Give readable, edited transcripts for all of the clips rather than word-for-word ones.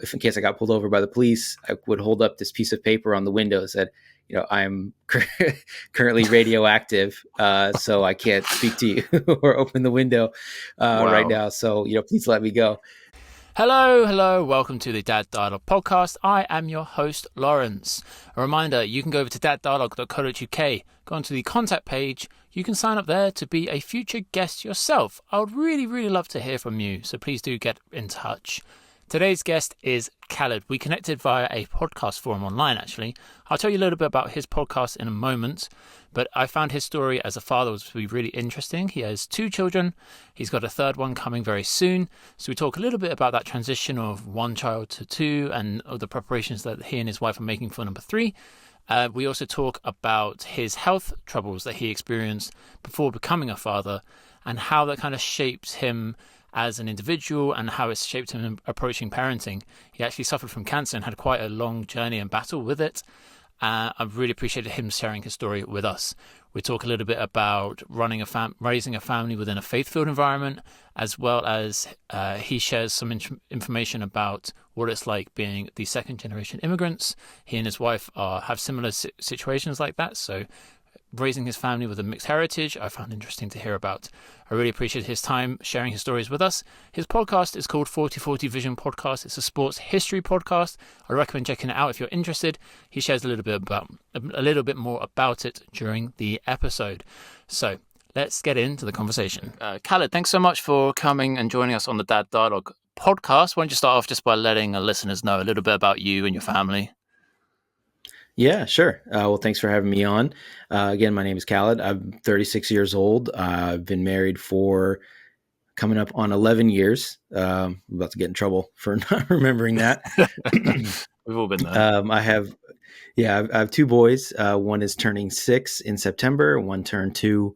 If in case I got pulled over by the police, I would hold up this piece of paper on the window that said, I'm currently radioactive, so I can't speak to you or open the window right Wow. now. So, please let me go. Hello. Welcome to the Dad Dialogue podcast. I am your host, Laurence. A reminder, you can go over to daddialogue.co.uk, go onto the contact page. You can sign up there to be a future guest yourself. I would really love to hear from you, so please do get in touch. Today's guest is Khaled. We connected via a podcast forum online, actually. I'll tell you a little bit about his podcast in a moment, but I found his story as a father was to be really interesting. He has 2 children. He's got a third one coming very soon. So we talk a little bit about that transition of 1 child to 2 and of the preparations that he and his wife are making for number 3. We also talk about his health troubles that he experienced before becoming a father and how that kind of shaped him as an individual and how it's shaped him approaching parenting. He actually suffered from cancer and had quite a long journey and battle with it. I've really appreciated him sharing his story with us. We talk a little bit about raising a family within a faith-filled environment, as well as he shares some information about what it's like being the second-generation immigrants. He and his wife have similar situations like that, so raising his family with a mixed heritage, I found interesting to hear about. I really appreciate his time sharing his stories with us. His podcast is called 4040 Vision Podcast. It's a sports history podcast. I recommend checking it out if you're interested. He shares a little bit more about it during the episode. So let's get into the conversation. Khaled, thanks so much for coming and joining us on the Dad Dialogue podcast. Why don't you start off just by letting our listeners know a little bit about you and your family? Yeah, sure. Well, thanks for having me on. Again, my name is Khaled. I'm 36 years old. I've been married for coming up on 11 years. I'm about to get in trouble for not remembering that. We've all been there. I have 2 boys. One is turning 6 in September. One turned 2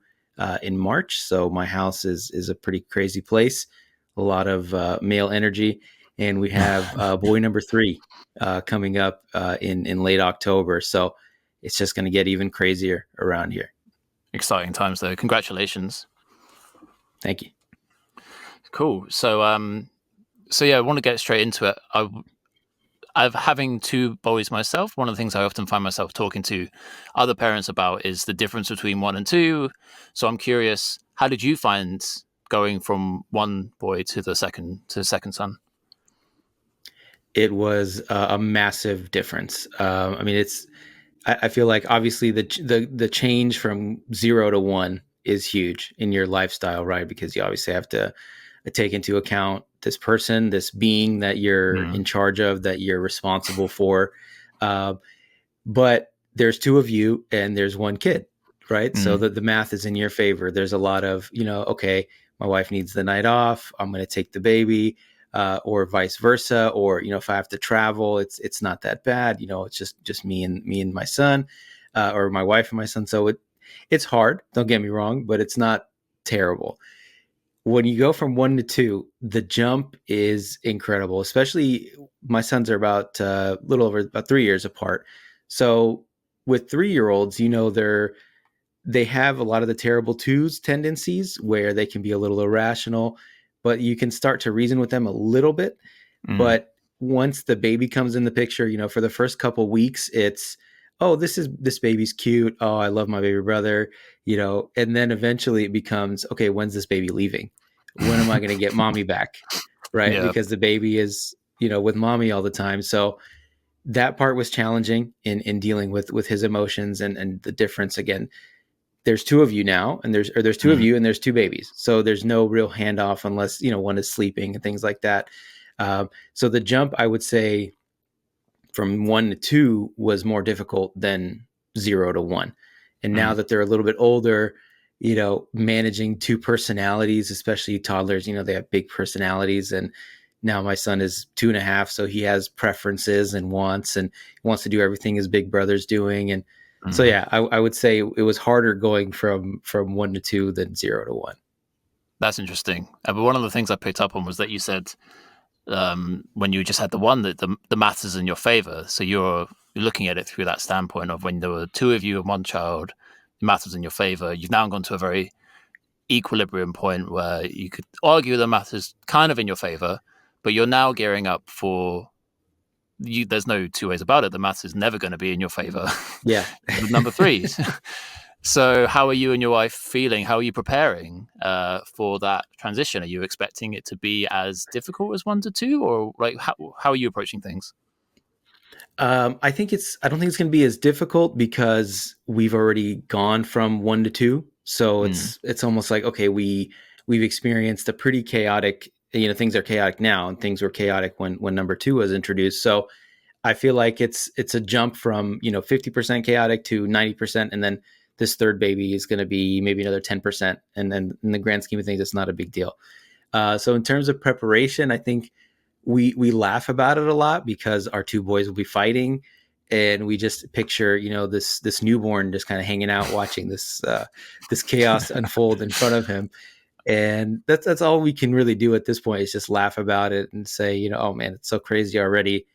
in March. So my house is a pretty crazy place. A lot of male energy. And we have boy number 3 coming up in late October. So it's just going to get even crazier around here. Exciting times, though. Congratulations. Thank you. Cool. So I want to get straight into it. I've having 2 boys myself. One of the things I often find myself talking to other parents about is the difference between 1 and 2. So I'm curious, how did you find going from 1 boy to the second son? It was a massive difference. I feel like obviously the change from 0 to 1 is huge in your lifestyle, right? Because you obviously have to take into account this person, this being that you're in charge of, that you're responsible for. But there's 2 of you and there's 1 kid, right? So the math is in your favor. There's a lot of, okay, my wife needs the night off. I'm going to take the baby. Or vice versa, or if I have to travel, it's not that bad. It's just me and my son, or my wife and my son. So it's hard. Don't get me wrong, but it's not terrible. When you go from 1 to 2, the jump is incredible. Especially my sons are about a little over about 3 years apart. So with 3-year-olds, they have a lot of the terrible twos tendencies where they can be a little irrational. But you can start to reason with them a little bit. But once the baby comes in the picture, for the first couple of weeks, it's, oh, this baby's cute. Oh, I love my baby brother, and then eventually it becomes, okay, when's this baby leaving? When am I going to get mommy back? Right. Yeah. Because the baby is, with mommy all the time. So that part was challenging in dealing with his emotions and the difference. Again, there's 2 of you now, and there's 2 of you and there's 2 babies. So there's no real handoff unless, 1 is sleeping and things like that. So the jump, I would say, from 1 to 2 was more difficult than 0 to 1. And now that they're a little bit older, managing 2 personalities, especially toddlers, they have big personalities. And now my son is 2.5, so he has preferences and wants, and wants to do everything his big brother's doing. And so, yeah, I would say it was harder going from 1 to 2 than 0 to 1. That's interesting. But one of the things I picked up on was that you said when you just had the 1, that the maths is in your favor. So you're looking at it through that standpoint of when there were 2 of you and 1 child, the maths was in your favor. You've now gone to a very equilibrium point where you could argue the maths is kind of in your favor, but you're now gearing up for there's no two ways about it. The maths is never going to be in your favor Yeah. with number threes. So, how are you and your wife feeling? How are you preparing for that transition? Are you expecting it to be as difficult as one to two, or like how are you approaching things? I don't think it's going to be as difficult because we've already gone from one to two. So Mm. it's almost like, okay, we've experienced a pretty chaotic, things are chaotic now and things were chaotic when number two was introduced. So I feel like it's a jump from, 50% chaotic to 90%. And then this third baby is going to be maybe another 10%. And then in the grand scheme of things, it's not a big deal. So in terms of preparation, I think we laugh about it a lot because our two boys will be fighting, and we just picture this newborn just kind of hanging out watching this chaos unfold in front of him, and that's all we can really do at this point is just laugh about it and say, oh man, it's so crazy already.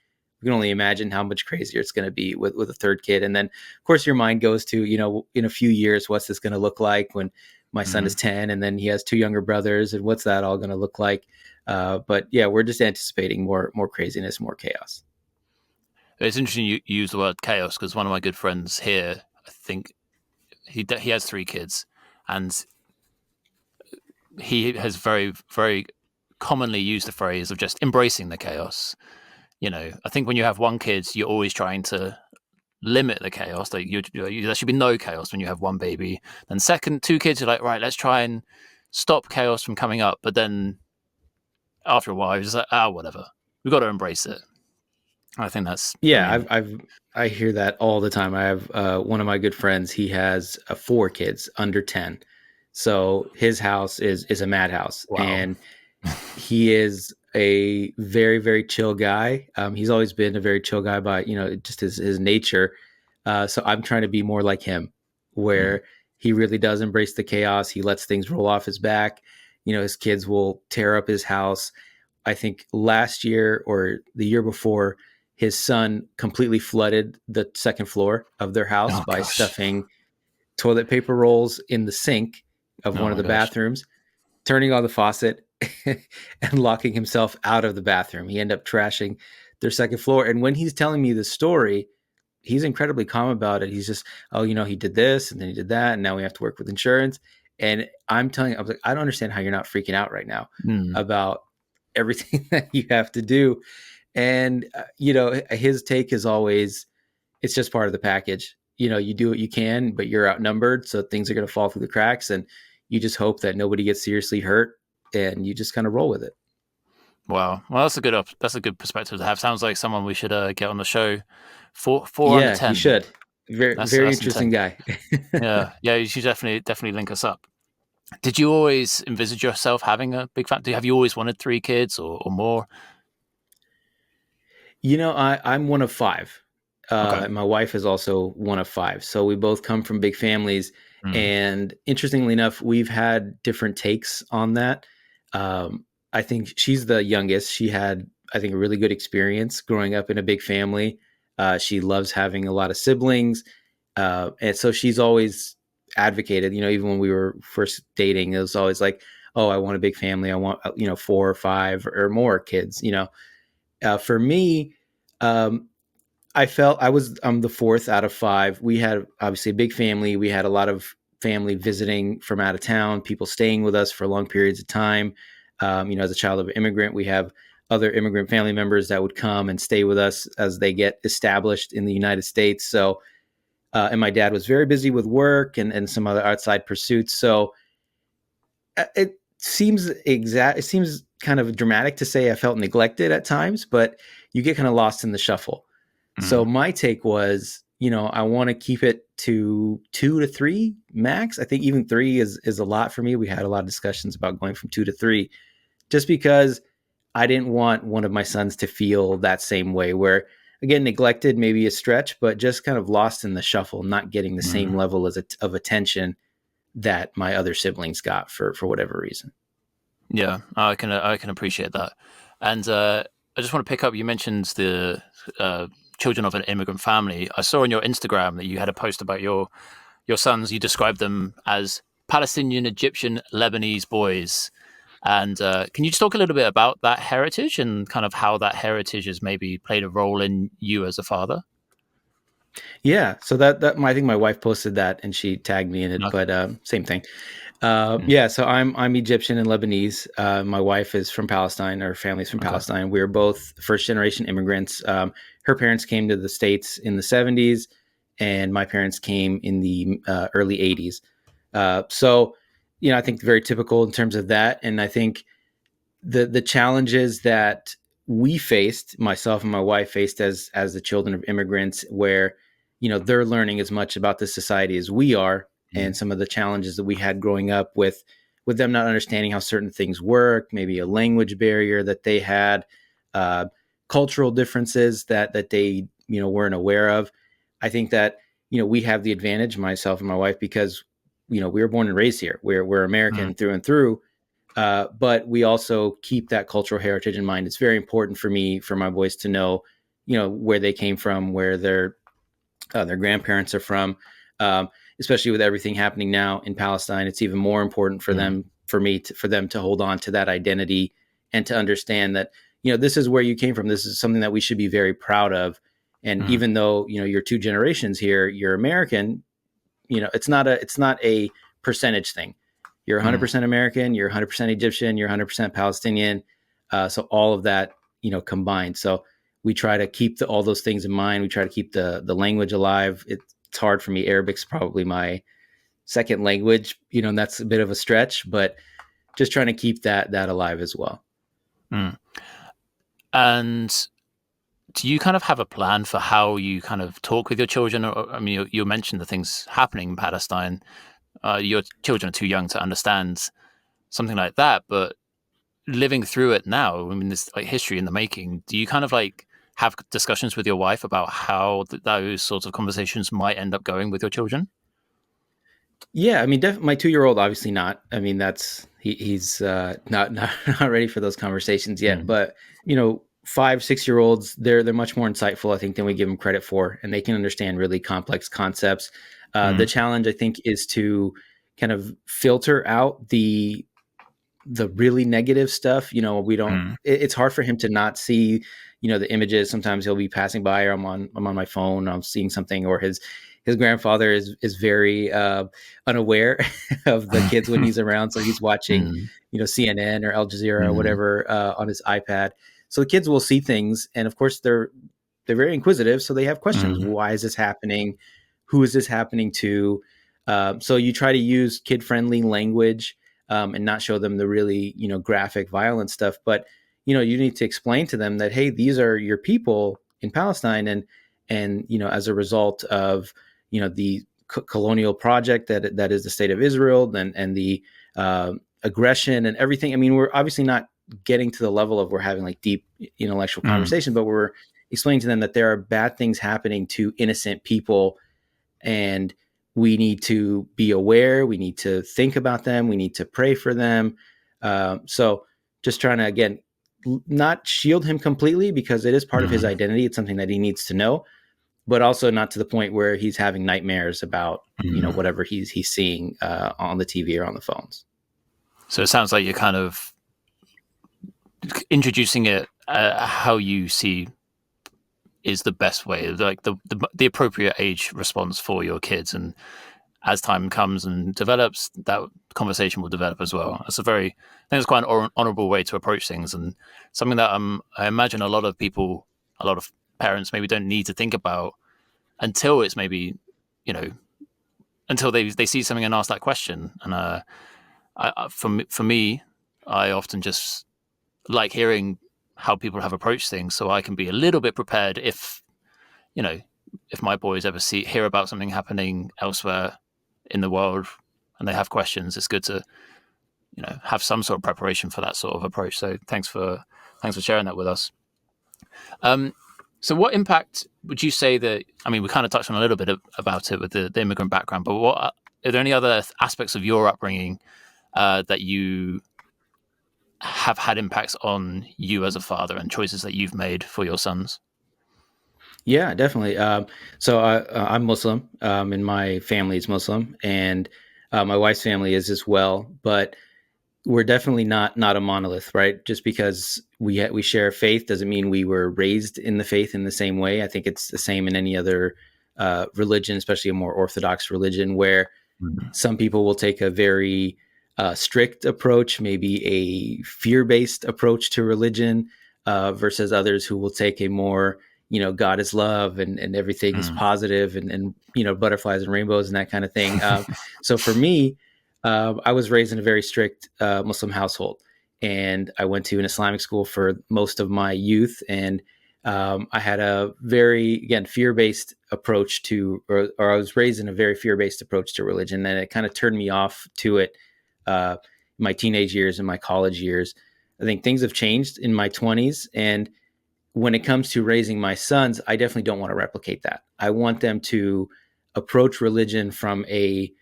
We can only imagine how much crazier it's going to be with a third kid. And then of course your mind goes to, in a few years, what's this going to look like when my son is Mm. 10 and then he has two younger brothers, and what's that all going to look like? But yeah, we're just anticipating more craziness, more chaos. It's interesting you use the word chaos because one of my good friends here, I think he has three kids, and he has very very commonly used the phrase of just embracing the chaos. I think when you have one kid, you're always trying to limit the chaos. Like there should be no chaos when you have one baby. Then second, two kids, you're like, right, let's try and stop chaos from coming up. But then after a while, you're just like, whatever. We've got to embrace it. I think that's. I Yeah, mean, I hear that all the time. I have one of my good friends. He has four kids under 10, so his house is a madhouse, wow. and he is a very very chill guy. He's always been a very chill guy by just his nature. So I'm trying to be more like him, Mm. where he really does embrace the chaos. He lets things roll off his back. His kids will tear up his house. I think last year or the year before, his son completely flooded the second floor of their house Oh by gosh. stuffing toilet paper rolls in the sink of Oh one of my the gosh. bathrooms, turning on the faucet, and locking himself out of the bathroom. He ended up trashing their second floor. And when he's telling me the story, he's incredibly calm about it. He's just, oh, he did this and then he did that, and now we have to work with insurance. And I'm telling you, I was like, I don't understand how you're not freaking out right now Mm. about everything that you have to do. And his take is always, it's just part of the package. You do what you can, but you're outnumbered, so things are going to fall through the cracks, and you just hope that nobody gets seriously hurt, and you just kind of roll with it. Wow. Well, that's a good perspective to have. Sounds like someone we should get on the show. Four under Yeah, you 10. should. Very very That's interesting intense. guy. Yeah. Yeah. You should definitely link us up. Did you always envisage yourself having a big family? Have you always wanted three kids or more? I'm one of five. Okay. My wife is also one of five. So we both come from big families. Mm. And interestingly enough, we've had different takes on that. I think she's the youngest. She had, I think, a really good experience growing up in a big family. She loves having a lot of siblings. And so she's always advocated, even when we were first dating, it was always like, oh, I want a big family. I want, four or five or more kids. For me, um, I felt I'm the fourth out of five. We had obviously a big family. We had a lot of family visiting from out of town, people staying with us for long periods of time. As a child of an immigrant, we have other immigrant family members that would come and stay with us as they get established in the United States. So, and my dad was very busy with work and some other outside pursuits. So it seems kind of dramatic to say I felt neglected at times, but you get kind of lost in the shuffle. So Mm. my take was, I want to keep it to 2 to 3 max. I think even three is a lot for me. We had a lot of discussions about going from 2 to 3, just because I didn't want one of my sons to feel that same way, where again, neglected, maybe a stretch, but just kind of lost in the shuffle, not getting the same Mm. level of attention that my other siblings got for whatever reason. Yeah, I can appreciate that. And I just want to pick up. You mentioned the children of an immigrant family. I saw on your Instagram that you had a post about your sons. You described them as Palestinian, Egyptian, Lebanese boys. And can you just talk a little bit about that heritage and kind of how that heritage has maybe played a role in you as a father? Yeah, so that I think my wife posted that and she tagged me in it, Okay. but same thing. Mm. Yeah, so I'm Egyptian and Lebanese. My wife is from Palestine. Our family's from Okay. Palestine. We are both first generation immigrants. Her parents came to the States in the 70s, and my parents came in the early 80s. So, I think very typical in terms of that. And I think the challenges that we faced, myself and my wife faced as the children of immigrants, where they're learning as much about this society as we are, Mm. and some of the challenges that we had growing up with them not understanding how certain things work, maybe a language barrier that they had, uh, cultural differences that they weren't aware of. I think that we have the advantage, myself and my wife, because we were born and raised here. We're Mm. American through and through, but we also keep that cultural heritage in mind. It's very important for me, for my boys to know, where they came from, where their grandparents are from. Especially with everything happening now in Palestine, it's even more important for Mm. them, for them to hold on to that identity and to understand that this is where you came from. This is something that we should be very proud of. And Mm. even though you're two generations here, you're American. It's not a percentage thing. You're Mm. 100% American, you're 100% Egyptian, you're 100% Palestinian. So all of that, combined. So we try to keep all those things in mind. We try to keep the language alive. It's hard for me. Arabic's probably my second language, and that's a bit of a stretch, but just trying to keep that alive as well. Mm. And do you kind of have a plan for how you kind of talk with your children? Or, I mean, you mentioned the things happening in Palestine. Your children are too young to understand something like that, but living through it now, I mean, there's like history in the making. Do you kind of like have discussions with your wife about how those sorts of conversations might end up going with your children? Yeah, I mean, my 2-year-old obviously not. I mean, he's not not ready for those conversations yet. Mm. But 5, 6-year-olds, they're much more insightful, I think, than we give them credit for, and they can understand really complex concepts. The Mm. challenge, I think, is to kind of filter out the really negative stuff. We don't. Mm. It's hard for him to not see, the images. Sometimes he'll be passing by, or I'm on my phone, I'm seeing something, or his grandfather is very unaware of the kids when he's around, so he's watching, Mm. CNN or Al Jazeera or Mm. whatever on his iPad. So the kids will see things, and of course they're very inquisitive, so they have questions. Mm. Why is this happening? Who is this happening to? So you try to use kid friendly language, and not show them the really graphic violent stuff, but you need to explain to them that, hey, these are your people in Palestine, and as a result of the colonial project that is the state of Israel, and the aggression and everything. I mean, we're obviously not getting to the level of we're having like deep intellectual Mm. conversation, but we're explaining to them that there are bad things happening to innocent people, and we need to be aware. We need to think about them. We need to pray for them. So just trying to, again, not shield him completely, because it is part of his Mm. identity. It's something that he needs to know, but also not to the point where he's having nightmares about Mm. whatever he's seeing on the TV or on the phones. So it sounds like you're kind of introducing it how you see is the best way, like the appropriate age response for your kids. And as time comes and develops, that conversation will develop as well. It's a very, I think it's quite an honourable way to approach things, and something that I imagine a lot of people, a lot of parents maybe don't need to think about until it's maybe, you know, until they see something and ask that question. And for me, I often just like hearing how people have approached things, so I can be a little bit prepared if you know if my boys ever hear about something happening elsewhere in the world and they have questions. It's good to have some sort of preparation for that sort of approach. So thanks for sharing that with us. Um, so what impact would you say that? I mean, we kind of touched on a little bit about it with the immigrant background, but what are there any other aspects of your upbringing that you have had impacts on you as a father and choices that you've made for your sons? Yeah, definitely. So I'm Muslim, and my family is Muslim, and my wife's family is as well. But we're definitely not a monolith, right? Just because we share faith doesn't mean we were raised in the faith in the same way. I think it's the same in any other religion, especially a more orthodox religion, where Mm. some people will take a very strict approach, maybe a fear-based approach to religion, versus others who will take a more, God is love and everything is Mm. positive and butterflies and rainbows and that kind of thing. So for me, I was raised in a very strict Muslim household, and I went to an Islamic school for most of my youth, and I had a very, again, fear-based approach to, or I was raised in a very fear-based approach to religion, and it kind of turned me off to it. My teenage years and my college years, I think things have changed in my 20s, and when it comes to raising my sons, I definitely don't want to replicate that. I want them to approach religion from a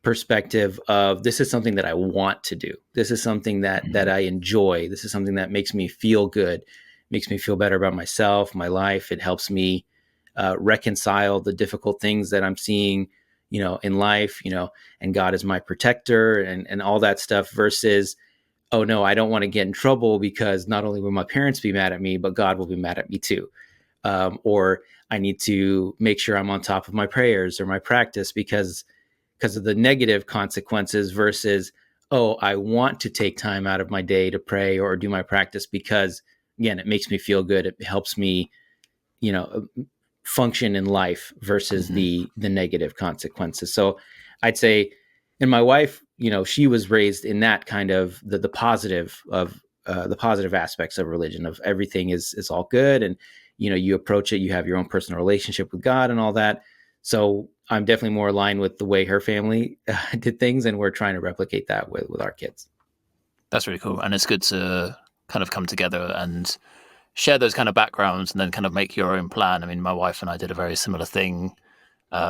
perspective of, this is something that I want to do. This is something that Mm. I enjoy. This is something that makes me feel good, makes me feel better about myself, my life. It helps me reconcile the difficult things that I'm seeing, in life, and God is my protector and all that stuff versus, oh no, I don't want to get in trouble because not only will my parents be mad at me, but God will be mad at me too. Or I need to make sure I'm on top of my prayers or my practice because of the negative consequences versus, oh, I want to take time out of my day to pray or do my practice because, again, it makes me feel good. It helps me, you know, function in life versus Mhm. the negative consequences. So I'd say, and my wife, she was raised in that kind of the positive of the positive aspects of religion, of everything is all good, and you approach it, you have your own personal relationship with God and all that. So I'm definitely more aligned with the way her family did things, and we're trying to replicate that with our kids. That's really cool, and it's good to kind of come together and share those kind of backgrounds, and then kind of make your own plan. I mean, my wife and I did a very similar thing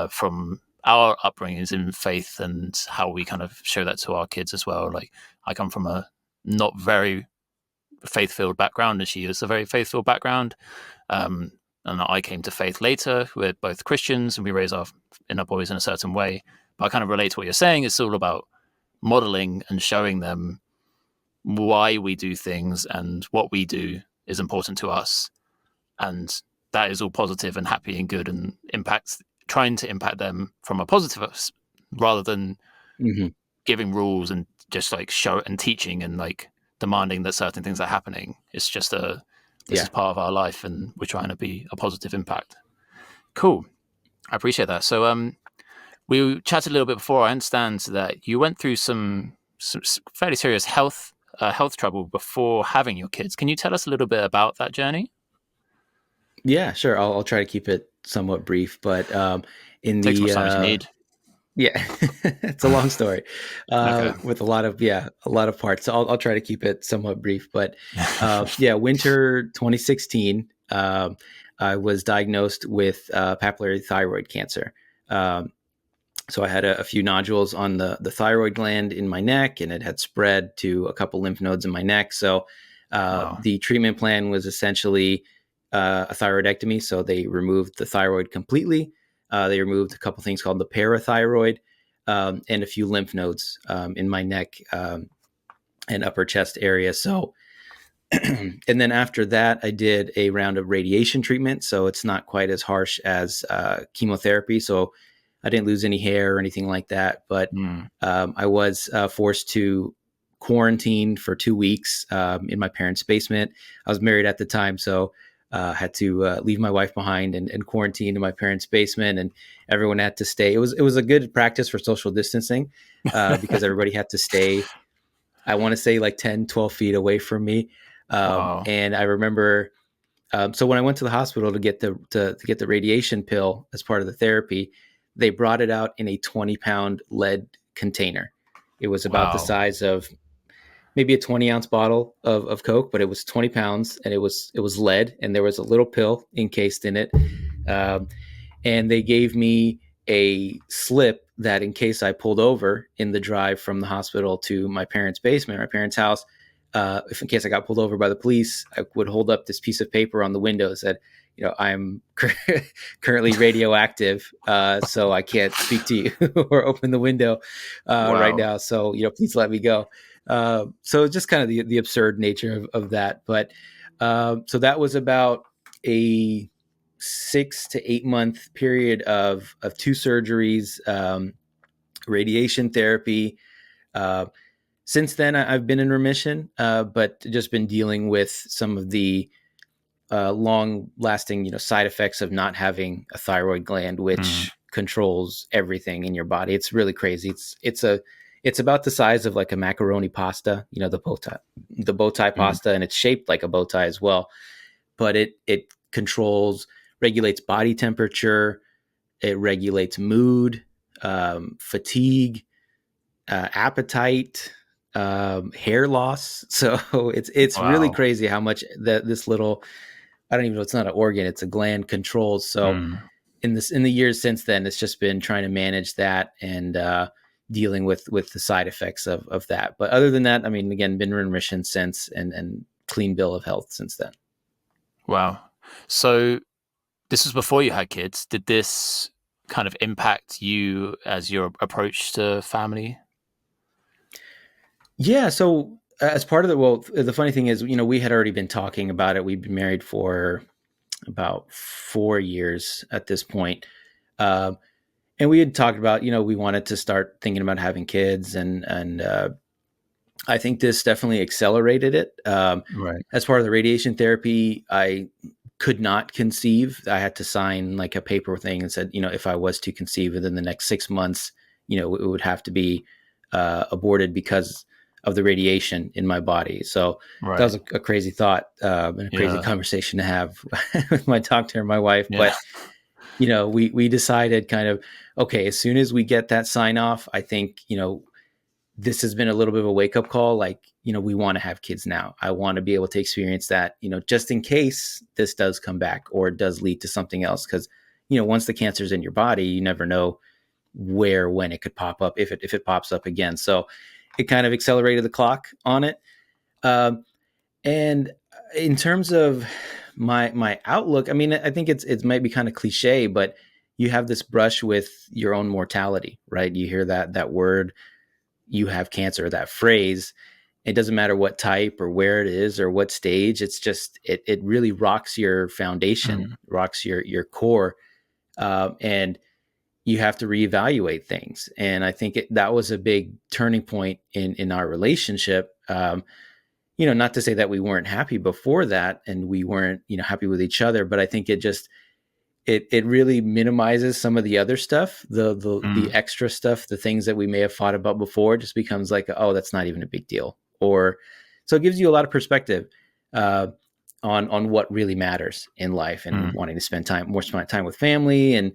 from our upbringings in faith and how we kind of show that to our kids as well. Like, I come from a not very faith-filled background, and she is a very faith-filled background. Um, and I came to faith later. We're both Christians, and we raise our inner boys in a certain way. But I kind of relate to what you're saying. It's all about modeling and showing them why we do things and what we do is important to us, and that is all positive and happy and good, and impacts trying to impact them from a positive rather than Hmm. giving rules and just like show and teaching and like demanding that certain things are happening. It's just this is Yeah. part of our life, and we're trying to be a positive impact. Cool. I appreciate that. So we chatted a little bit before. I understand that you went through some fairly serious health trouble before having your kids. Can you tell us a little bit about that journey? Yeah, sure. I'll try to keep it somewhat brief, but in Take as the much time as you need. yeah, it's a long story Okay. with a lot of parts. So I'll try to keep it somewhat brief. But yeah, winter 2016, I was diagnosed with papillary thyroid cancer. Um, so I had a few nodules on the thyroid gland in my neck, and it had spread to a couple lymph nodes in my neck. So Wow. the treatment plan was essentially a thyroidectomy. So they removed the thyroid completely. They removed a couple things called the parathyroid, and a few lymph nodes in my neck and upper chest area. So, and then after that, I did a round of radiation treatment. So it's not quite as harsh as chemotherapy. So I didn't lose any hair or anything like that. But Mm. I was forced to quarantine for 2 weeks in my parents' basement. I was married at the time, so had to leave my wife behind and quarantine in my parents' basement, and everyone had to stay. It was a good practice for social distancing because everybody had to stay. I want to say like 10, 12 feet away from me. Wow. And I remember, so when I went to the hospital to get to get the radiation pill as part of the therapy, they brought it out in a 20-pound lead container. It was about the Wow. size of maybe a 20-ounce bottle of Coke, but it was 20 pounds, and it was lead, and there was a little pill encased in it. Um, and they gave me a slip that in case I pulled over in the drive from the hospital to my parents' basement, my parents' house, if in case I got pulled over by the police, I would hold up this piece of paper on the window that said, I'm currently radioactive, so I can't speak to you or open the window right Wow. now. So, please let me go. So just kind of the absurd nature of that. But so that was about a 6 to 8 month period of two surgeries, radiation therapy. Uh, since then, I've been in remission, but just been dealing with some of the long-lasting, side effects of not having a thyroid gland, Mm. which controls everything in your body. It's really crazy. It's about the size of like a macaroni pasta, the bow tie Mm. pasta, and it's shaped like a bow tie as well. But it controls, regulates body temperature, it regulates mood, fatigue, appetite, hair loss. So it's really Wow. crazy how much that this little, I don't even know, it's not an organ, it's a gland, controls. So Mm. in the years since then, it's just been trying to manage that and dealing with the side effects of that. But other than that, I mean, again, been in remission since, and clean bill of health since then. Wow. So this was before you had kids. Did this kind of impact you as your approach to family? Yeah. So as part of the funny thing is, we had already been talking about it. We've been married for about 4 years at this point. Um, and we had talked about, we wanted to start thinking about having kids, and I think this definitely accelerated it. Right. As part of the radiation therapy, I could not conceive. I had to sign like a paper thing and said, if I was to conceive within the next 6 months, it would have to be aborted because of the radiation in my body. So that Right. was a crazy thought, and a crazy Yeah. conversation to have with my doctor and my wife. Yeah. But we decided kind of, okay, as soon as we get that sign off, I think this has been a little bit of a wake up call. Like, we want to have kids now. I want to be able to experience that, just in case this does come back or it does lead to something else. Cause, once the cancer's in your body, you never know when it could pop up, if it pops up again. So it kind of accelerated the clock on it. Um, and in terms of my outlook, I mean, I think it might be kind of cliche, but you have this brush with your own mortality, right? You hear that word, you have cancer, that phrase. It doesn't matter what type or where it is or what stage. It's just it really rocks your foundation, Mm. rocks your core, and you have to reevaluate things. And I think that was a big turning point in our relationship. Not to say that we weren't happy before that, and we weren't happy with each other, but I think it really minimizes some of the other stuff, the Mm. extra stuff, the things that we may have fought about before. It just becomes like, oh, that's not even a big deal. Or so it gives you a lot of perspective uh, on what really matters in life, and Mm. wanting to spend time with family, and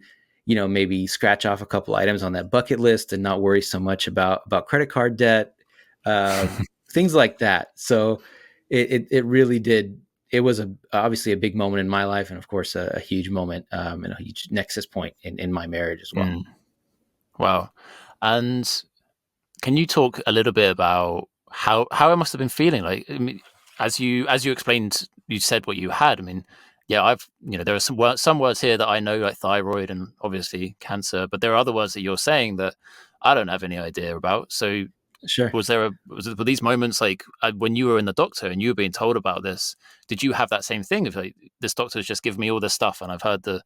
maybe scratch off a couple items on that bucket list and not worry so much about credit card debt, uh, things like that. So it really did. It was obviously a big moment in my life, and of course a huge moment, and a huge nexus point in my marriage as well. Mm. Wow. And can you talk a little bit about how it must have been feeling? Like, I mean, as you explained, you said what you had. I mean, yeah, there are some words here that I know, like thyroid and obviously cancer, but there are other words that you're saying that I don't have any idea about. So, Sure. were these moments like when you were in the doctor and you were being told about this? Did you have that same thing of like, this doctor's just given me all this stuff and I've heard the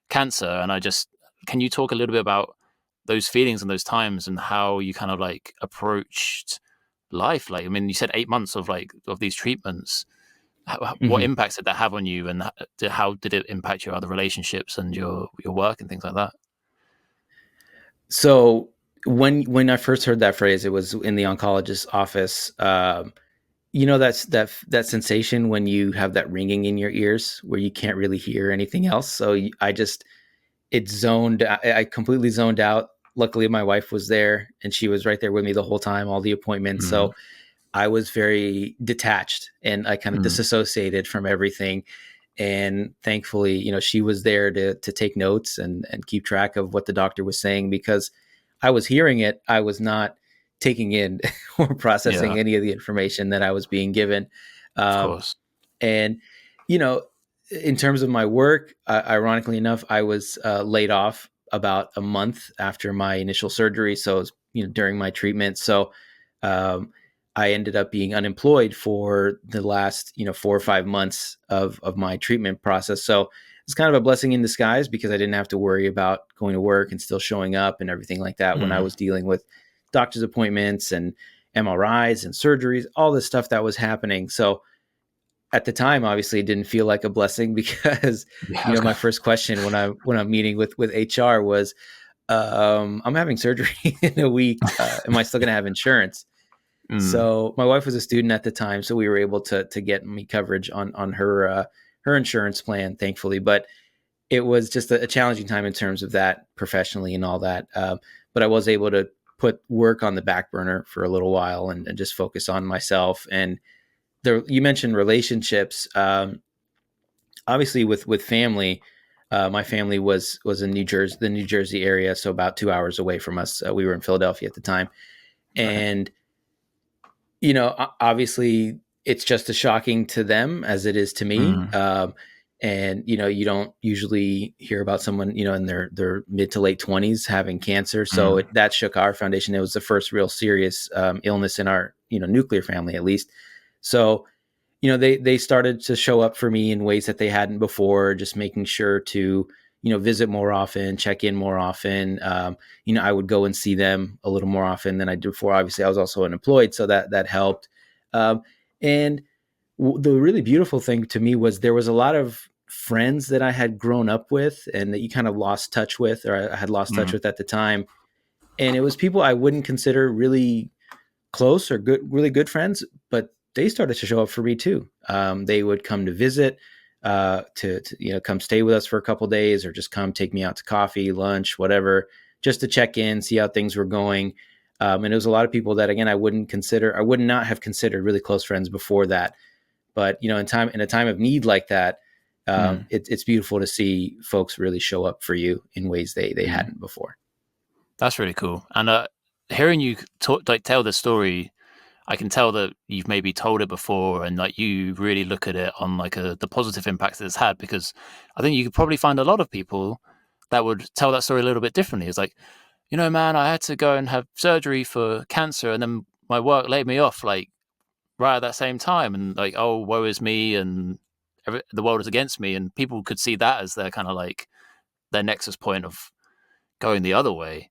cancer, and I just, can you talk a little bit about those feelings and those times and how you kind of like approached life? Like, I mean, you said 8 months of these treatments. What hmm impacts did that have on you, and how did it impact your other relationships and your work and things like that? So when I first heard that phrase, it was in the oncologist's office. That's that sensation when you have that ringing in your ears where you can't really hear anything else. So I just it zoned. I completely zoned out. Luckily, my wife was there, and she was right there with me the whole time, all the appointments. Mm. So I was very detached, and I kind of Mm. disassociated from everything. And thankfully, she was there to take notes and keep track of what the doctor was saying, because I was hearing it. I was not taking in or Yeah, processing any of the information that I was being given. of Um, course. and, you know, in terms of my work, ironically enough, I was laid off about a month after my initial surgery. So it was, during my treatment. So um, I ended up being unemployed for the last, 4 or 5 months of my treatment process. So it's kind of a blessing in disguise because I didn't have to worry about going to work and still showing up and everything like that when I Mm. was dealing with doctor's appointments and MRIs and surgeries, all this stuff that was happening. So at the time, obviously, it didn't feel like a blessing because, Yeah, I was my gonna. first question when I'm meeting with HR was, I'm having surgery in a week. Am I still going to have insurance? Mm. So my wife was a student at the time, so we were able to get me coverage on her her insurance plan, thankfully. But it was just a challenging time in terms of that professionally and all that. But I was able to put work on the back burner for a little while and just focus on myself. And there, you mentioned relationships. Obviously, with family, my family was in New Jersey, the New Jersey area, so about 2 hours away from us. We were in Philadelphia at the time, Right. and obviously it's just as shocking to them as it is to me. Mm. And you don't usually hear about someone in their mid to late 20s having cancer. So Mm. that shook our foundation. It was the first real serious illness in our nuclear family, at least. So they started to show up for me in ways that they hadn't before, just making sure to visit more often, check in more often. I would go and see them a little more often than I did before. Obviously I was also unemployed, so that helped. And the really beautiful thing to me was there was a lot of friends that I had grown up with and that you kind of lost touch with, or I had lost touch Mm. with at the time, and it was people I wouldn't consider really close or good, really good friends, but they started to show up for me too. They would come to visit, to come stay with us for a couple days, or just come take me out to coffee, lunch, whatever, just to check in, see how things were going. And it was a lot of people that again I would not have considered really close friends before that. But in a time of need like that, Mm. it's beautiful to see folks really show up for you in ways they Mm. hadn't before. That's really cool. And hearing you talk, like tell the story, I can tell that you've maybe told it before, and like you really look at it on like the positive impacts that it's had. Because I think you could probably find a lot of people that would tell that story a little bit differently. It's like, man, I had to go and have surgery for cancer, and then my work laid me off like right at that same time, and like, oh, woe is me, and the world is against me, and people could see that as their kind of like their nexus point of going the other way.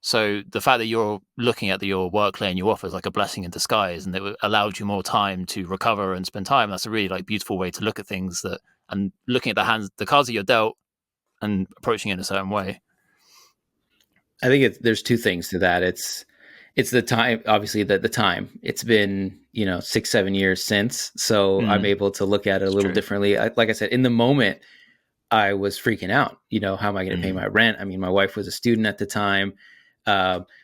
So the fact that you're looking at your work laying you off as like a blessing in disguise, and it allowed you more time to recover and spend time. That's a really like beautiful way to look at things. That and looking at the cards that you're dealt, and approaching it in a certain way. I think there's two things to that. It's the time, obviously the time. It's been 6-7 years since, so I'm Mm, able to look at it a it's little true. differently. Like I said, in the moment, I was freaking out. How am I going to pay Mm, my rent? I mean, my wife was a student at the time.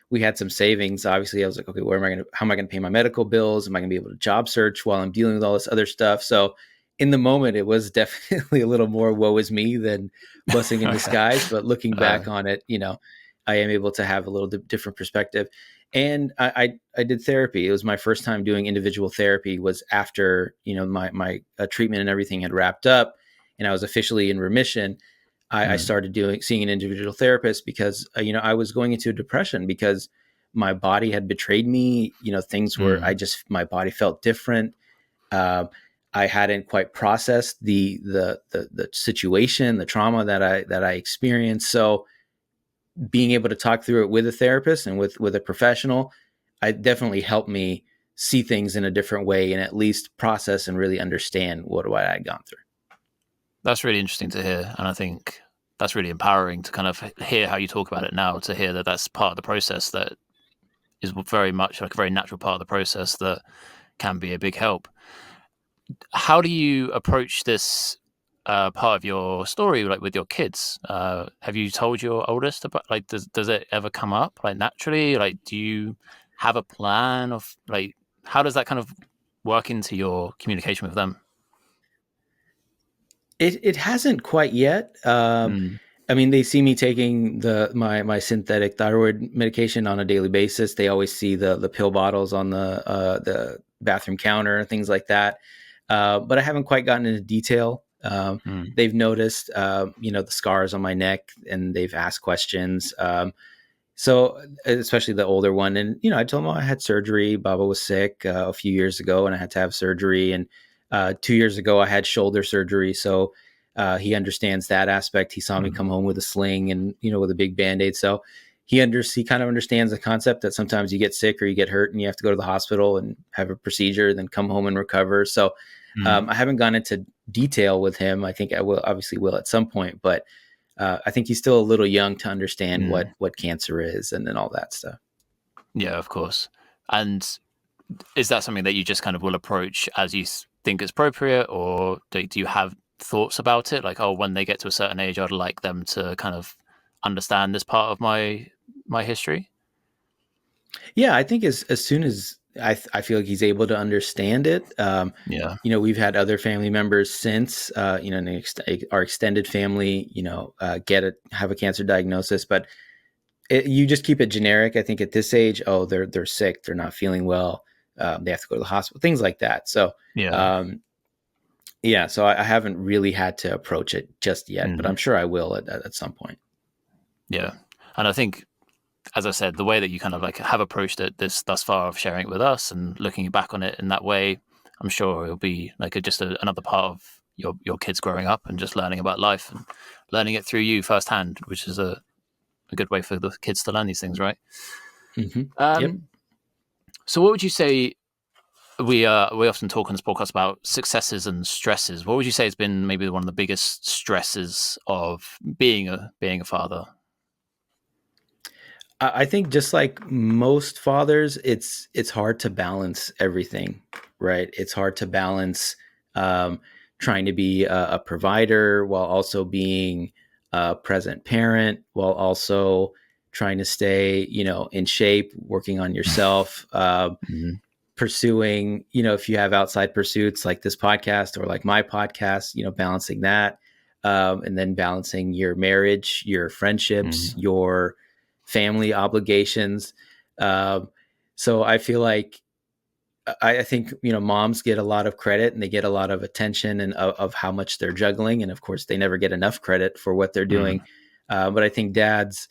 We had some savings. Obviously, I was like, okay, how am I going to pay my medical bills? Am I going to be able to job search while I'm dealing with all this other stuff? So, in the moment, it was definitely a little more woe is me than blessing in okay. disguise. But looking Uh, back on it, I am able to have a little different perspective. And I did therapy. It was my first time doing individual therapy. Was after my treatment and everything had wrapped up, and I was officially in remission. I mm, started seeing an individual therapist because I was going into a depression because my body had betrayed me. Things were I mm. just my body felt different. Uh, I hadn't quite processed the situation, the trauma that I experienced. So being able to talk through it with a therapist and with a professional, I definitely helped me see things in a different way and at least process and really understand what I had gone through. That's really interesting to hear, and I think that's really empowering to kind of hear how you talk about it now. To hear that that's part of the process that is very much like a very natural part of the process that can be a big help. How do you approach this part of your story, like with your kids? Have you told your oldest about like does it ever come up like naturally? Like, do you have a plan of like how does that kind of work into your communication with them? It hasn't quite yet. Mm. I mean, they see me taking my synthetic thyroid medication on a daily basis. They always see the pill bottles on the bathroom counter and things like that. But I haven't quite gotten into detail. Mm. They've noticed, the scars on my neck, and they've asked questions. So especially the older one, and I told him, I had surgery. Baba was sick a few years ago, and I had to have surgery. And 2 years ago, I had shoulder surgery. So he understands that aspect. He saw me Mm. come home with a sling and with a big Band-Aid. So he kind of understands the concept that sometimes you get sick or you get hurt and you have to go to the hospital and have a procedure, then come home and recover. So Mm. I haven't gone into detail with him. I think I will, obviously will at some point, but I think he's still a little young to understand Mm. what cancer is and all that stuff. Yeah, of course. And is that something that you just kind of will approach as you think is appropriate, or do you have thoughts about it? Like, oh, when they get to a certain age, I'd like them to kind of understand this part of my history. Yeah, I think as soon as I feel like he's able to understand it. Yeah. We've had other family members since, our extended family, have a cancer diagnosis, but you just keep it generic. I think at this age, oh, they're sick, they're not feeling well, they have to go to the hospital, things like that. So, Yeah. um, yeah, so I haven't really had to approach it just yet, but Mm. I'm sure I will at some point. Yeah. And I think, as I said, the way that you kind of like have approached it this thus far of sharing it with us and looking back on it in that way, I'm sure it'll be like another part of your kids growing up and just learning about life and learning it through you firsthand, which is a good way for the kids to learn these things, right? Hmm. Yep. Um, so, what would you say? We often talk on this podcast about successes and stresses. What would you say has been maybe one of the biggest stresses of being a father? I think just like most fathers, it's hard to balance everything, right? It's hard to balance um, trying to be a provider while also being a present parent, while also trying to stay, in shape, working on yourself, Mm-hmm. pursuing, if you have outside pursuits like this podcast or like my podcast, balancing that, and then balancing your marriage, your friendships, Mm-hmm. your family obligations. Um, so I feel like I think moms get a lot of credit and they get a lot of attention and of how much they're juggling, and of course they never get enough credit for what they're doing. But I think dads,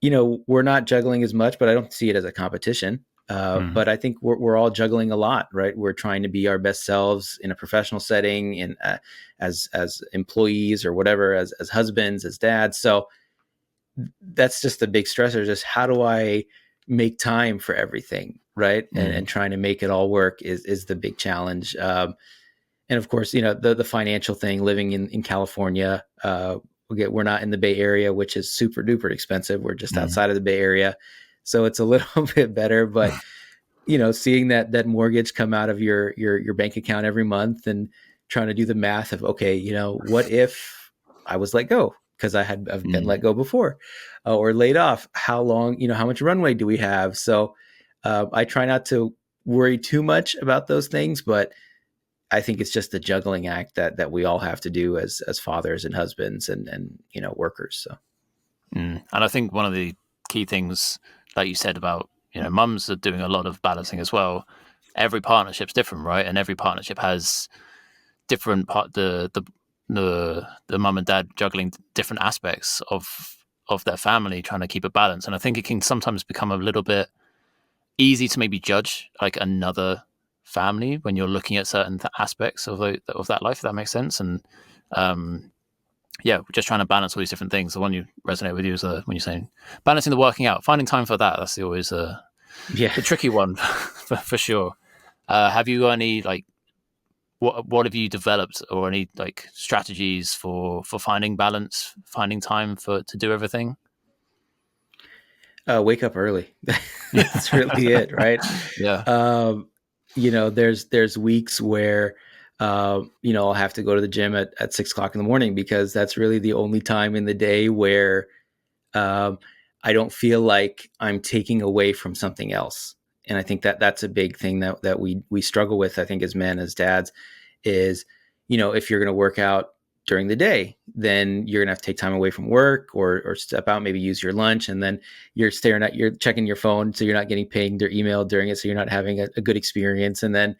we're not juggling as much, but I don't see it as a competition. Mm-hmm. But I think we're all juggling a lot, right? We're trying to be our best selves in a professional setting, in as employees or whatever, as husbands, as dads. So that's just the big stressor. Just how do I make time for everything, right? And trying to make it all work is the big challenge. And of course, the financial thing. Living in California, we're not in the Bay Area, which is super duper expensive. We're just Mm-hmm. outside of the Bay Area, so it's a little bit better. But seeing that mortgage come out of your bank account every month and trying to do the math of, okay, what if I was let go because I've been let Mm-hmm. go before, or laid off? How long? How much runway do we have? So I try not to worry too much about those things, but I think it's just a juggling act that we all have to do as fathers and husbands and workers. So And I think one of the key things, like you said about, mums are doing a lot of balancing as well. Every partnership's different, right? And every partnership has different the mum and dad juggling different aspects of their family, trying to keep a balance. And I think it can sometimes become a little bit easy to maybe judge like another family when you're looking at certain aspects of that life, if that makes sense. And um, yeah, we're just trying to balance all these different things. The one you resonate with you is when you're saying balancing the working out, finding time for that. That's always yeah. the tricky one for sure. Have you got any like what have you developed or any like strategies for finding balance, finding time to do everything? Wake up early. That's really it, right? Yeah. Um, there's weeks where I'll have to go to the gym at 6 o'clock in the morning because that's really the only time in the day where um, I don't feel like I'm taking away from something else. And I think that's a big thing that we struggle with. I think as men, as dads, is if you're going to work out during the day, then you're gonna have to take time away from work or step out, maybe use your lunch, and then you're checking your phone, so you're not getting pinged or emailed during it, so you're not having a good experience. And then,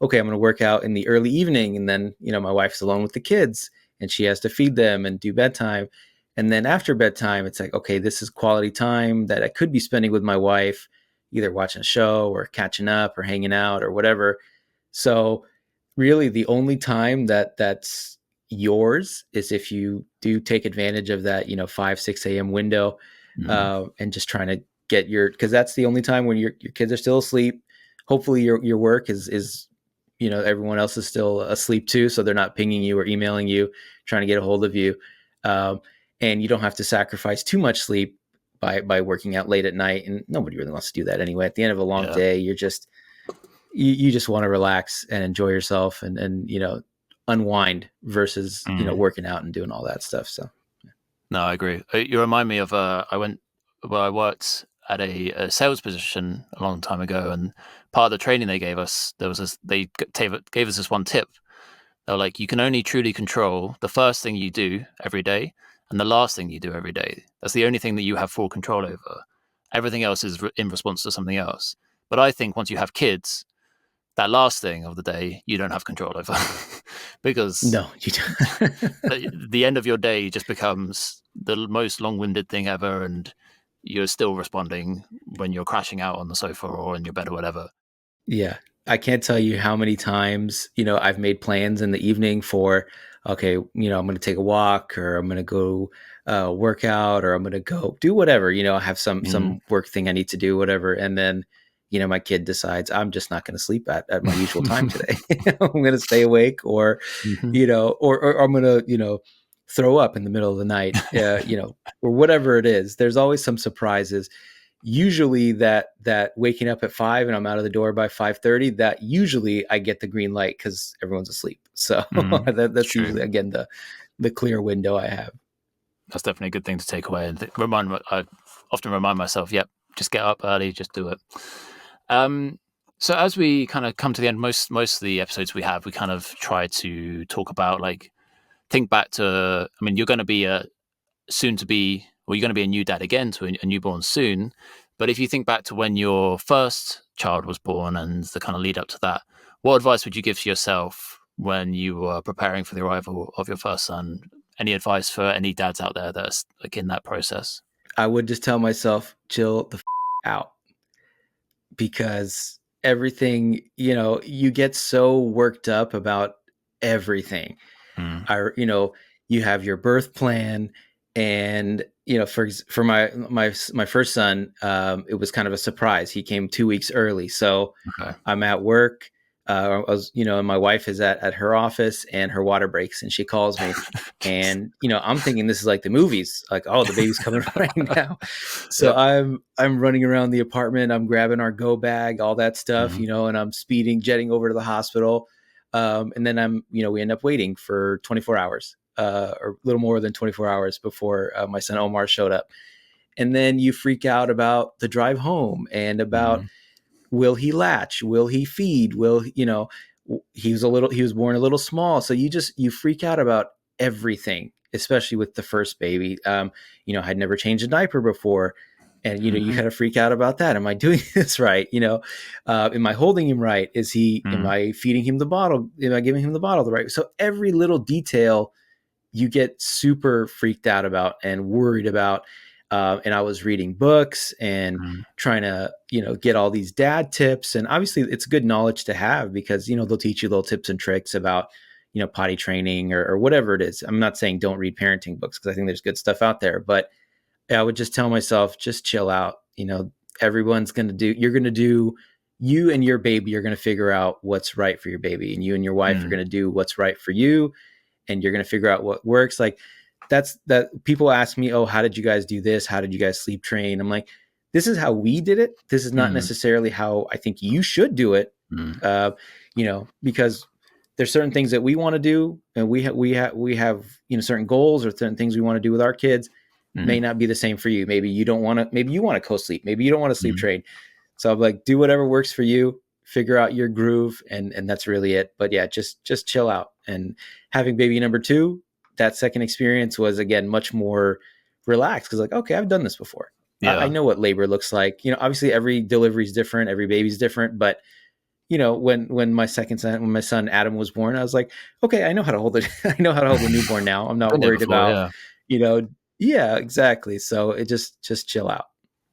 okay, I'm gonna work out in the early evening, and then my wife's alone with the kids, and she has to feed them and do bedtime. And then after bedtime, it's like, okay, this is quality time that I could be spending with my wife, either watching a show or catching up or hanging out or whatever. So really the only time that's yours is if you do take advantage of that, 5, 6 a.m. window, Mm. and just trying to get because that's the only time when your kids are still asleep. Hopefully your work is, everyone else is still asleep too. So they're not pinging you or emailing you, trying to get a hold of you. Um, and you don't have to sacrifice too much sleep by working out late at night. And nobody really wants to do that anyway. At the end of a long Yeah. day, you just want to relax and enjoy yourself and unwind versus Mm. working out and doing all that stuff. So No, I agree. You remind me of I worked at a sales position a long time ago, and part of the training they gave us, gave us this one tip. They were like, you can only truly control the first thing you do every day and the last thing you do every day. That's the only thing that you have full control over. Everything else is in response to something else. But I think once you have kids, that last thing of the day you don't have control over because no, you don't. the end of your day just becomes the most long-winded thing ever, and you're still responding when you're crashing out on the sofa or in your bed or whatever. Yeah. I can't tell you how many times, I've made plans in the evening for, okay, I'm going to take a walk or I'm going to go work out or I'm going to go do whatever, I have Mm. some work thing I need to do, whatever. And then, my kid decides I'm just not going to sleep at my usual time today. I'm going to stay awake or, Hmm. or I'm going to, throw up in the middle of the night, or whatever it is. There's always some surprises. Usually that waking up at 5 and I'm out of the door by 5:30, that usually I get the green light because everyone's asleep. So Mm. It's that's true. usually again the clear window I have. That's definitely a good thing to take away, and I often remind myself, yep, just get up early, just do it. Um, so as we kind of come to the end, most of the episodes we have, we kind of try to talk about, like, think back to. I mean, you're going to be a soon to be, well, you're going to be a new dad again to a newborn soon. But if you think back to when your first child was born and the kind of lead up to that, what advice would you give to yourself when you were preparing for the arrival of your first son? Any advice for any dads out there that's like in that process? I would just tell myself, chill the out, because everything, you get so worked up about everything. Mm. You have your birth plan, and for my first son, it was kind of a surprise. He came 2 weeks early, so Okay. I'm at work. I was, and my wife is at her office, and her water breaks, and she calls me, and I'm thinking this is like the movies, like, oh, the baby's coming right now. So Yep. I'm running around the apartment, I'm grabbing our go bag, all that stuff, Mm. and I'm jetting over to the hospital. And then we end up waiting for 24 hours, or a little more than 24 hours before my son Omar showed up. And then you freak out about the drive home and about, Mm. will he latch? Will he feed? He was born a little small. So you freak out about everything, especially with the first baby. I'd never changed a diaper before. And, you Mm. kind of freak out about that. Am I doing this right? Am I holding him right? Am Mm. I feeding him the bottle? Am I giving him the bottle the right? So every little detail you get super freaked out about and worried about. And I was reading books and Mm. trying to, get all these dad tips. And obviously it's good knowledge to have because, they'll teach you little tips and tricks about, potty training or whatever it is. I'm not saying don't read parenting books because I think there's good stuff out there, but I would just tell myself, just chill out. Everyone's going to do, you're going to do, you and your baby are going to figure out what's right for your baby. And you and your wife are Mm. going to do what's right for you, and you're going to figure out what works. Like that people ask me, oh, how did you guys do this? How did you guys sleep train? I'm like, this is how we did it. This is not Mm. necessarily how I think you should do it. Mm. Because there's certain things that we want to do, and we have certain goals or certain things we want to do with our kids may Mm. not be the same for you. Maybe you don't want to, maybe you want to co-sleep. Maybe you don't want to sleep Mm. train. So I'm like, do whatever works for you, figure out your groove. And that's really it. But yeah, just chill out. And having baby number two, that second experience was again, much more relaxed. Cause like, okay, I've done this before. I Yeah. know what labor looks like. Obviously every delivery is different. Every baby's different, but when my son Adam was born, I was like, okay, I know how to hold it. I know how to hold a newborn now. I'm not Been there worried before, about, yeah. you know, Yeah, exactly. So it just chill out.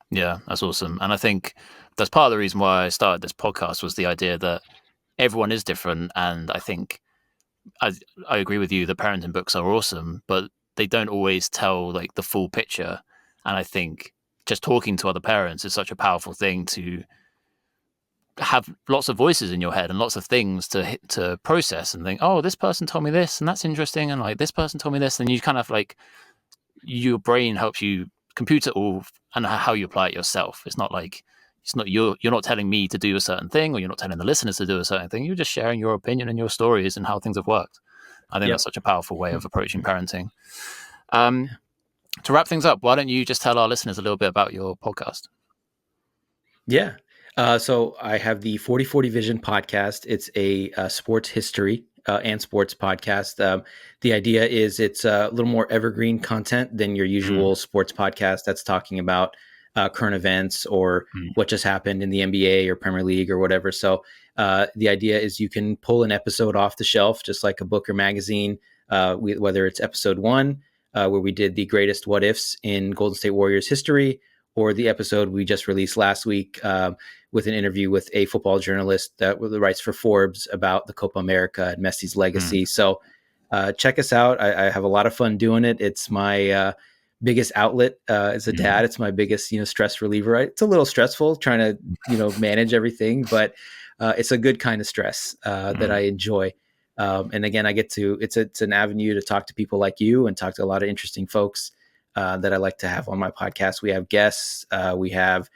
Yeah, that's awesome. And I think that's part of the reason why I started this podcast was the idea that everyone is different. And I think I, I agree with you. The parenting books are awesome, but they don't always tell like the full picture. And I think just talking to other parents is such a powerful thing to have lots of voices in your head and lots of things to process and think, oh, this person told me this and that's interesting, and like this person told me this, and you kind of like your brain helps you compute it all and how you apply it yourself. It's not like it's not you're not telling me to do a certain thing, or you're not telling the listeners to do a certain thing. You're just sharing your opinion and your stories and how things have worked. I think that's Yep. such a powerful way of approaching parenting. Um, to wrap things up, why don't you just tell our listeners a little bit about your podcast? Yeah. So I have the 4040 Vision podcast. It's a sports history and sports podcast. The idea is it's a little more evergreen content than your Mm, usual sports podcast that's talking about current events or mm, what just happened in the NBA or Premier League or whatever. So the idea is you can pull an episode off the shelf, just like a book or magazine, whether it's episode 1, where we did the greatest what ifs in Golden State Warriors history, or the episode we just released last week with an interview with a football journalist that writes for Forbes about the Copa America and Messi's mm, legacy. So check us out. I have a lot of fun doing it. It's my biggest outlet as a mm, dad. It's my biggest, stress reliever. It's a little stressful trying to, manage everything, but it's a good kind of stress that mm. I enjoy. And again, I get to, it's an avenue to talk to people like you and talk to a lot of interesting folks that I like to have on my podcast. We have guests, we have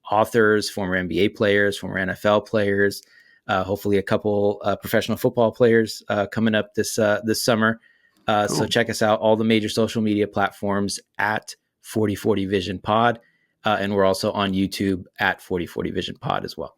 authors, former NBA players, former NFL players, hopefully a couple professional football players coming up this summer. So Cool. check us out, all the major social media platforms at 4040 Vision Pod. And we're also on YouTube at 4040 Vision Pod as well.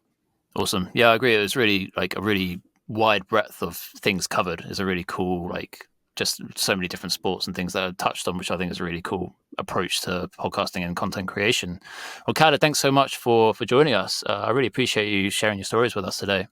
Awesome. Yeah, I agree. It was really like a really wide breadth of things covered. It's a really cool, like just so many different sports and things that are touched on, which I think is a really cool approach to podcasting and content creation. Well, Khaled, thanks so much for joining us. I really appreciate you sharing your stories with us today.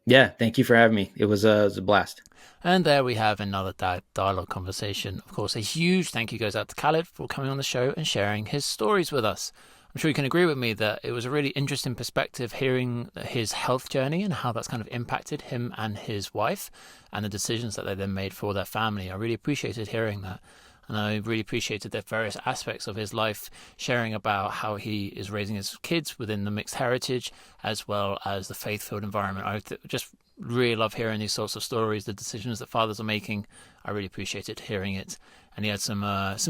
Yeah, thank you for having me. It was a blast. And there we have another dialogue conversation. Of course, a huge thank you goes out to Khaled for coming on the show and sharing his stories with us. I'm sure you can agree with me that it was a really interesting perspective hearing his health journey and how that's kind of impacted him and his wife and the decisions that they then made for their family. I really appreciated hearing that. And I really appreciated the various aspects of his life, sharing about how he is raising his kids within the mixed heritage, as well as the faith-filled environment. I just really love hearing these sorts of stories, the decisions that fathers are making. I really appreciated hearing it. And he had some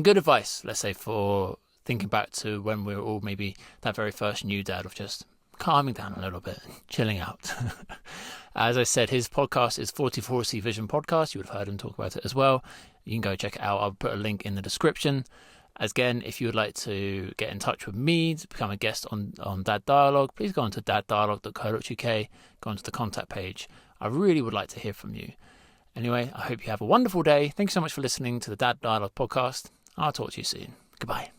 good advice, let's say, for thinking back to when we were all maybe that very first new dad of just calming down a little bit, chilling out. As I said, his podcast is 4040 Vision Podcast. You would have heard him talk about it as well. You can go check it out. I'll put a link in the description. Again, if you would like to get in touch with me to become a guest on Dad Dialogue, please go on to daddialogue.co.uk, go onto the contact page. I really would like to hear from you. Anyway, I hope you have a wonderful day. Thanks so much for listening to the Dad Dialogue podcast. I'll talk to you soon. Goodbye.